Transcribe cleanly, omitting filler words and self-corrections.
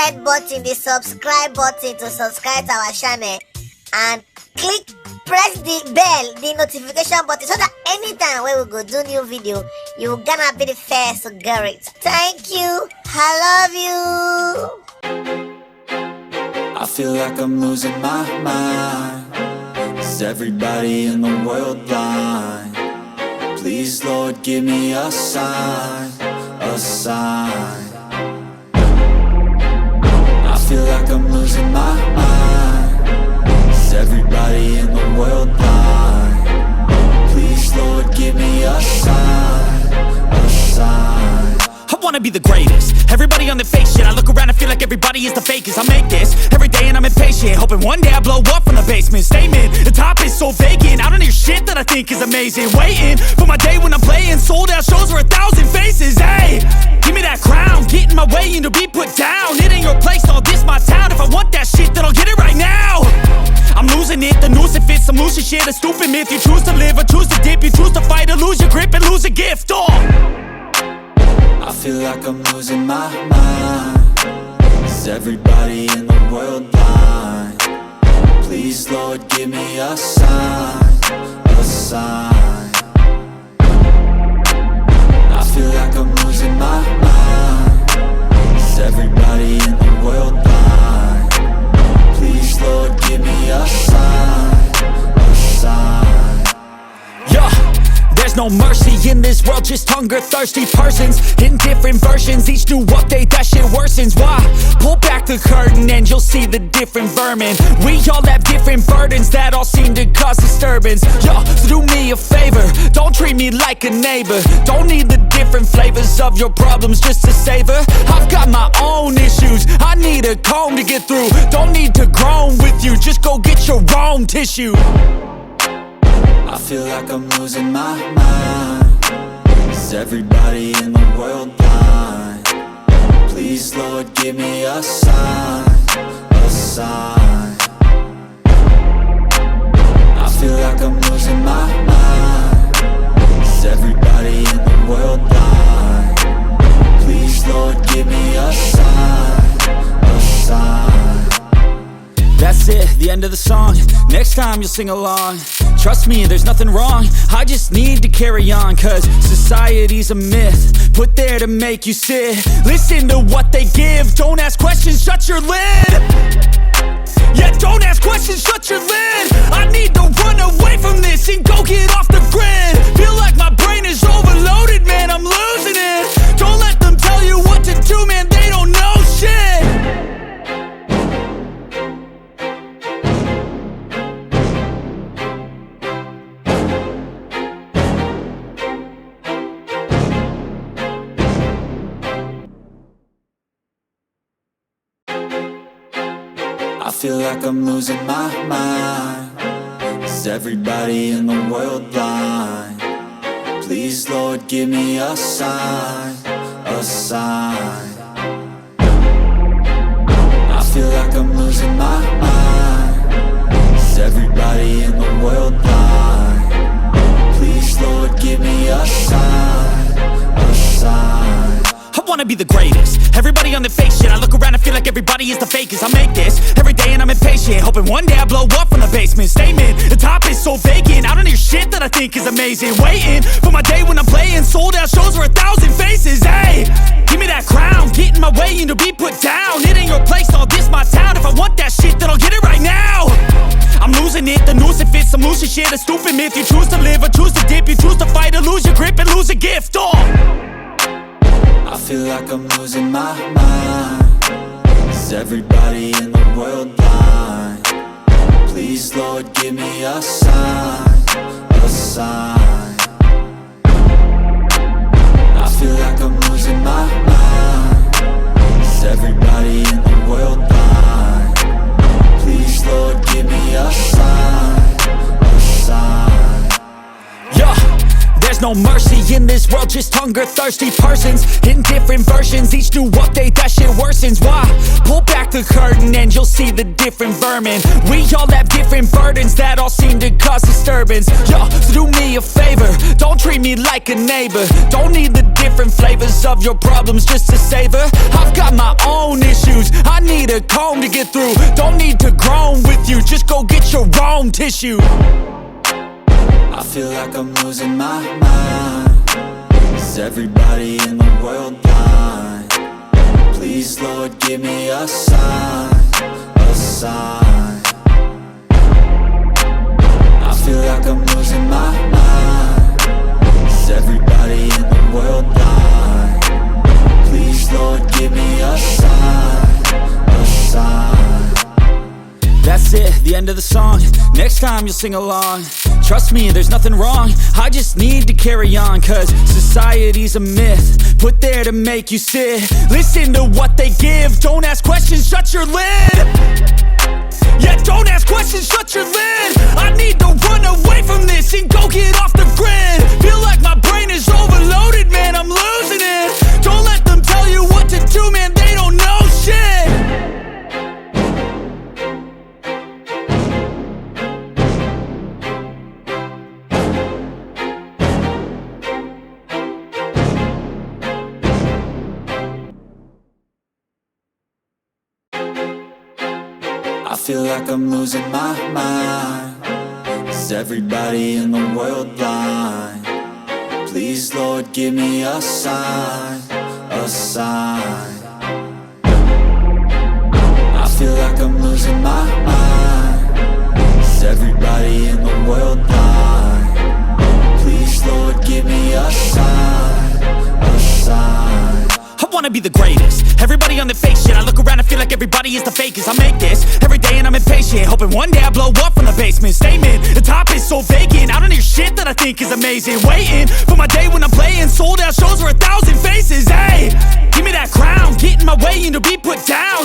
red button, the subscribe button to subscribe to our channel, and press the bell, the notification button, so that anytime when we go do new video, you're gonna be the first to get it. Thank you. I love you. I feel like I'm losing my mind. Is everybody in the world blind? Please, Lord, give me a sign, a sign. I feel like I'm losing my mind. Is everybody in the world blind? Please, Lord, give me a sign, a sign. I wanna be the greatest. Everybody on the fake shit. I look around and feel like everybody is the fakest. I make this every day and I'm impatient, hoping one day I blow up from the basement. Statement, the top is so vacant. I don't hear shit that I think is amazing. Waiting for my day when I'm playing sold out shows for 1,000 faces. Hey, give me that crown, get in my way and to be put down. It ain't your place, no, this my town. If I want that shit, then I'll get it right now. I'm losing it, the noose it fits, some losing shit, a stupid myth. You choose to live or choose to dip, you choose to fight or lose your grip and lose a gift. I feel like I'm losing my mind. Is everybody in the world blind? Please, Lord, give me a sign, a sign. I feel like I'm losing my mind. Is everybody in the world blind? Please, Lord, give me a sign, a sign. Yeah. There's no mercy in this world, just hunger-thirsty persons in different versions. Each new update, that shit worsens. Why? Pull back the curtain and you'll see the different vermin. We all have different burdens that all seem to cause disturbance. Yo, so do me a favor, don't treat me like a neighbor. Don't need the different flavors of your problems just to savor. I've got my own issues, I need a comb to get through. Don't need to groan with you, just go get your own tissue. I feel like I'm losing my mind. Is everybody in the world blind? Please, Lord, give me a sign, a sign. I feel like I'm losing my mind. Is everybody in the world blind? Please, Lord, give me a sign, a sign. That's it, the end of the song. Next time you'll sing along. Trust me, there's nothing wrong. I just need to carry on, cause society's a myth put there to make you sit. Listen to what they give. Don't ask questions, shut your lid. Yeah, don't ask questions, shut your lid. I need to run away from this and go get off the grid. Feel like my brain is overloaded, man, I'm losing it. Don't let them tell you what to do, man, they don't know shit. I feel like I'm losing my mind. Is everybody in the world blind? Please, Lord, give me a sign, a sign. I feel like I'm losing my mind. Is everybody in the world blind? Please, Lord, give me a sign, a sign. I wanna be the greatest. Everybody on the fake shit. I look around and feel like everybody is the fakest. I make this every day and I'm impatient, hoping one day I blow up from the basement. Statement, the top is so vacant. I don't hear shit that I think is amazing. Waiting for my day when I'm playing sold out shows for 1,000 faces. Hey, give me that crown, get in my way and to be put down. It ain't your place, no, this my town. If I want that shit, then I'll get it right now. I'm losing it, the noose it fits, some losing shit, a stupid myth. You choose to live or choose to dip, you choose to fight or lose your grip and lose a gift. I feel like I'm losing my mind. Is everybody in the world blind? Please, Lord, give me a sign, a sign. I feel like I'm losing my mind. Is everybody in the world blind? Please, Lord, give me a sign, a sign. Yeah. There's no mercy in this world, just hunger-thirsty persons in different versions. Each new update, that shit worsens. Why? Pull back the curtain and you'll see the different vermin. We all have different burdens that all seem to cause disturbance. Yo, so do me a favor, don't treat me like a neighbor. Don't need the different flavors of your problems just to savor. I've got my own issues, I a comb to get through. Don't need to groan with you, just go get your own tissue. I feel like I'm losing my mind. Is everybody in the world blind? Please, Lord, give me a sign, a sign. I feel like I'm losing my mind. Is everybody in the world blind? Please, Lord, give me a sign, a sign. That's it, the end of the song. Next time you'll sing along. Trust me, there's nothing wrong. I just need to carry on, cause society's a myth put there to make you sit. Listen to what they give. Don't ask questions, shut your lid. Yeah, don't ask questions, shut your lid. I need to run away from this and go get off the grid. Feel like my brain is overloaded, man, I'm losing it. Don't let them tell you what to do, man, they don't know shit. I feel like I'm losing my mind. Is everybody in the world blind? Please, Lord, give me a sign, a sign. I feel like I'm losing my mind. Is everybody in the world blind? Please, Lord, give me a sign, a sign. I wanna be the greatest. Everybody on the fake shit. I look around and feel like everybody is the fakest. I make this every day and I'm impatient, hoping one day I blow up from the basement. Statement, the top is so vacant. I don't hear shit that I think is amazing. Waiting for my day when I'm playing sold out shows for 1,000 faces. Hey, give me that crown, get in my way and to be put down.